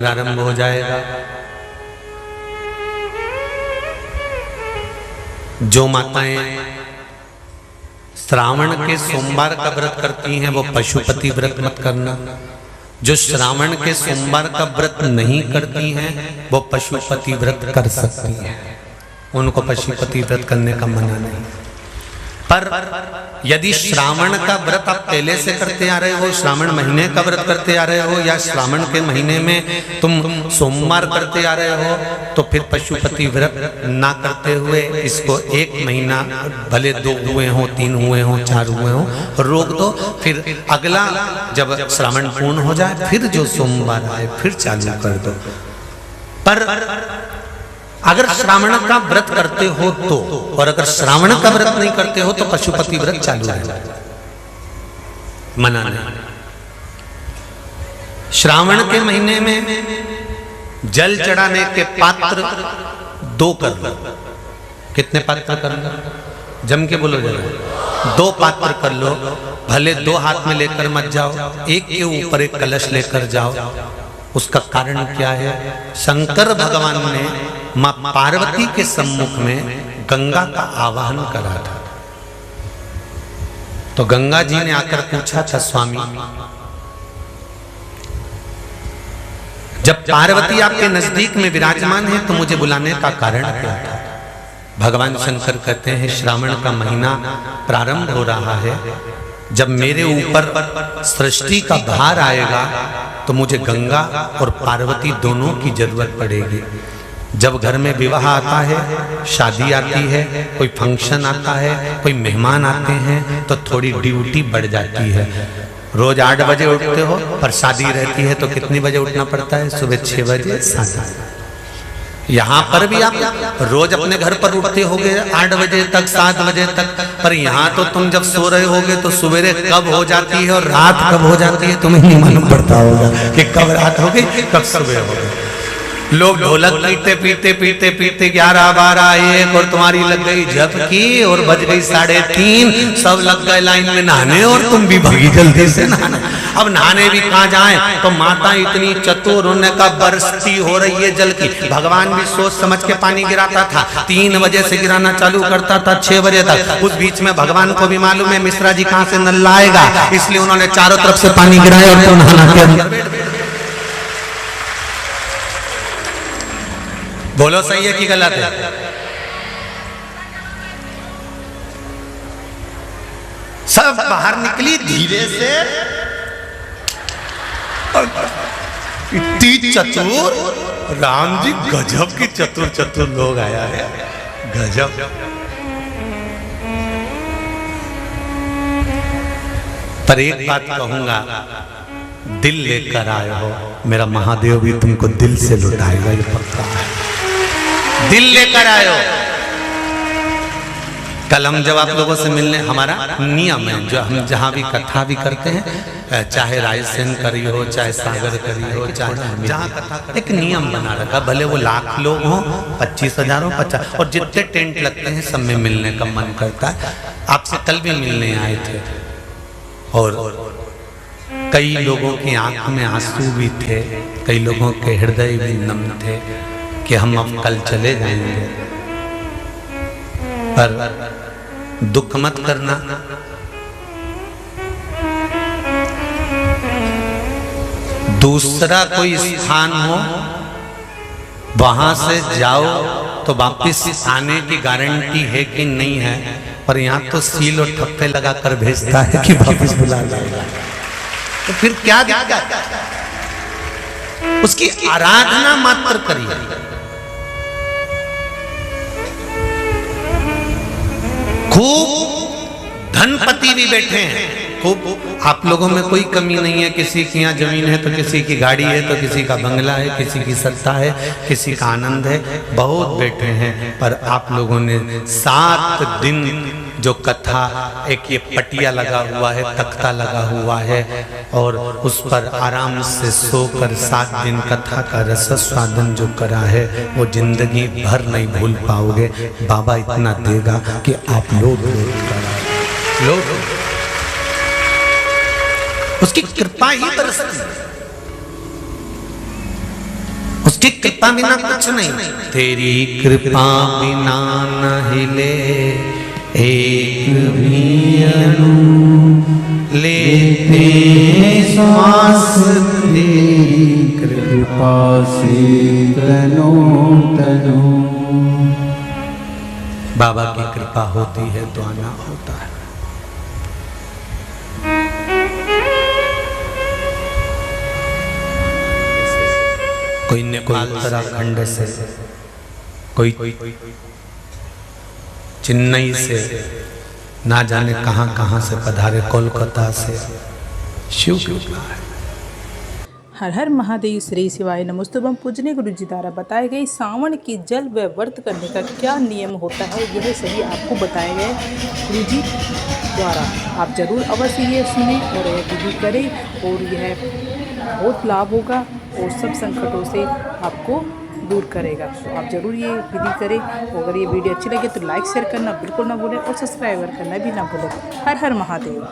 प्रारंभ हो जाएगा। जो माताएं श्रावण के सोमवार का व्रत करती हैं वो पशुपति व्रत मत करना। जो श्रावण के सोमवार का व्रत नहीं करती हैं वो पशुपति व्रत कर सकती हैं, उनको पशुपति व्रत करने का मना नहीं। पर यदि श्रावण का व्रत आप पहले से करते आ रहे हो, श्रावण महीने का व्रत करते आ रहे हो, या श्रावण के महीने में तुम सोमवार करते आ रहे हो, तो फिर पशुपति व्रत ना करते हुए इसको एक महीना, भले 2 हुए हो, 3 हुए हो, 4 हुए हो, रोक दो। फिर अगला जब श्रावण पूर्ण हो जाए फिर जो सोमवार आए फिर चालू कर दो। पर अगर श्रावण का व्रत करते हो तो, और अगर श्रावण का व्रत नहीं करते हो तो पशुपति व्रत चालू है, मना नहीं। श्रावण के महीने में जल चढ़ाने के पात्र 2 कर लो। कितने पात्र कर लो? जम के बोलो जरा। 2 पात्र कर लो, भले 2 हाथ में लेकर मत जाओ, एक के ऊपर एक कलश लेकर जाओ। उसका कारण क्या है? शंकर भगवान ने मां पार्वती के सम्मुख में गंगा का आवाहन करा था। तो गंगा जी ने आकर पूछा था, स्वामी जब पार्वती आपके नजदीक में विराजमान है तो मुझे बुलाने का कारण क्या था? भगवान शंकर कहते हैं, श्रावण का महीना प्रारंभ हो रहा है, जब मेरे ऊपर सृष्टि का भार आएगा तो मुझे गंगा और पार्वती दोनों की जरूरत पड़ेगी। जब घर में विवाह आता है, शादी आती है, कोई फंक्शन आता है, कोई मेहमान आते हैं, तो थोड़ी ड्यूटी बढ़ जाती है। रोज 8 बजे उठते हो, पर शादी रहती है तो कितनी बजे उठना पड़ता है? सुबह 6 बजे 7। यहाँ पर भी आप रोज अपने घर पर उठते होगे 8 बजे तक, 7 बजे तक, पर यहाँ तो तुम जब सो रहे होगे तो सवेरे कब हो जाती है और रात कब हो जाती है तुम्हें नहीं मालूम पड़ता होगा कि कब रात हो गई कब सुबह हो गई। लोग ढोलक पीते पीते पीते पीते 11, 12, 1 और तुम्हारी लग गई झपकी और बज गई 3:30, सब लग गए लाइन में नहाने और तुम भी भागी जल्दी से नहाने। अब नहाने भी कहाँ जाएं? तो माता इतनी चतुर, उनका बरसती हो रही है जल की। भगवान भी सोच समझ के पानी गिराता था, 3 बजे से गिराना चालू करता था 6 बजे तक। उस बीच में भगवान को भी मालूम है मिश्रा जी कहाँ से नल लाएगा, इसलिए उन्होंने चारों तरफ से पानी गिराया और तो नहाना के अंदर। बोलो सही है कि गलत है? सब बाहर निकली धीरे से, इतनी चतुर राम जी, गजब की चतुर लोग आया है, गजब। पर एक बात कहूंगा, दिल लेकर आए हो, मेरा महादेव भी तुमको दिल से लुटाएगा, ये पक्का है। दिल लेकर आए हो। कल हम जब आप लोगों से मिलने, हमारा नियम है, जो हम जहाँ भी कथा भी करते हैं, चाहे रायसेन करी हो, चाहे सागर करी हो, चाहे जहाँ कथा, एक नियम बना रखा, भले वो 1,00,000 लोग हों, 25,000 हो, 50, और जितने टेंट लगते हैं सब में मिलने का मन करता है। आपसे कल भी मिलने आए थे और कई लोगों की आंख में आंसू भी थे, कई लोगों के हृदय भी नम थे कि हम अब कल चले जाएंगे। पर दुख मत करना, दूसरा कोई स्थान हो वहां से जाओ तो वापिस आने की गारंटी है कि नहीं है, पर यहाँ तो सील और ठप्पे लगाकर भेजता है कि वापिस बुला लाएगा। तो फिर क्या दिक्कत? उसकी आराधना मात्र करिए। खूब धनपति भी बैठे हैं, खूब, आप लोगों में कोई कमी नहीं है। किसी की यहाँ जमीन है तो किसी की गाड़ी है, तो किसी का बंगला है, किसी की सत्ता है, किसी का आनंद है, बहुत बैठे हैं। पर आप लोगों ने 7 दिन जो कथा, एक ये पटिया लगा हुआ है, तख्ता लगा हुआ है, और उस पर आराम से सोकर 7 दिन कथा का रस स्वादन जो करा है वो जिंदगी भर नहीं भूल पाओगे। बाबा इतना देगा कि आप लोग उसकी कृपा ही बरसती। उसकी कृपा बिना कुछ नहीं। तेरी कृपा बिना न हिले एक भी अणु, लेते श्वास तेरी कृपा से तनो तनो। बाबा की कृपा होती है तो आना होता है। कोई नेपाल उत्तराखंड से, कोई चेन्नई से, ना जाने कहां कहां से पधारे, कोलकाता से। शिव कृपा है। हर हर महादेव, श्री शिवाय नमोस्तुभम। पूजनीय गुरु जी द्वारा बताए गए सावन की जल व व्रत करने का क्या नियम होता है, यह सभी आपको बताए गए गुरु जी द्वारा। आप जरूर अवश्य ये सुने और यह विधि करें और यह बहुत लाभ होगा और सब संकटों से आपको दूर करेगा। तो आप जरूर ये विधि करें। और अगर ये वीडियो अच्छी लगे तो लाइक शेयर करना बिल्कुल ना भूलें और सब्सक्राइब करना भी ना भूलें। हर हर महादेव।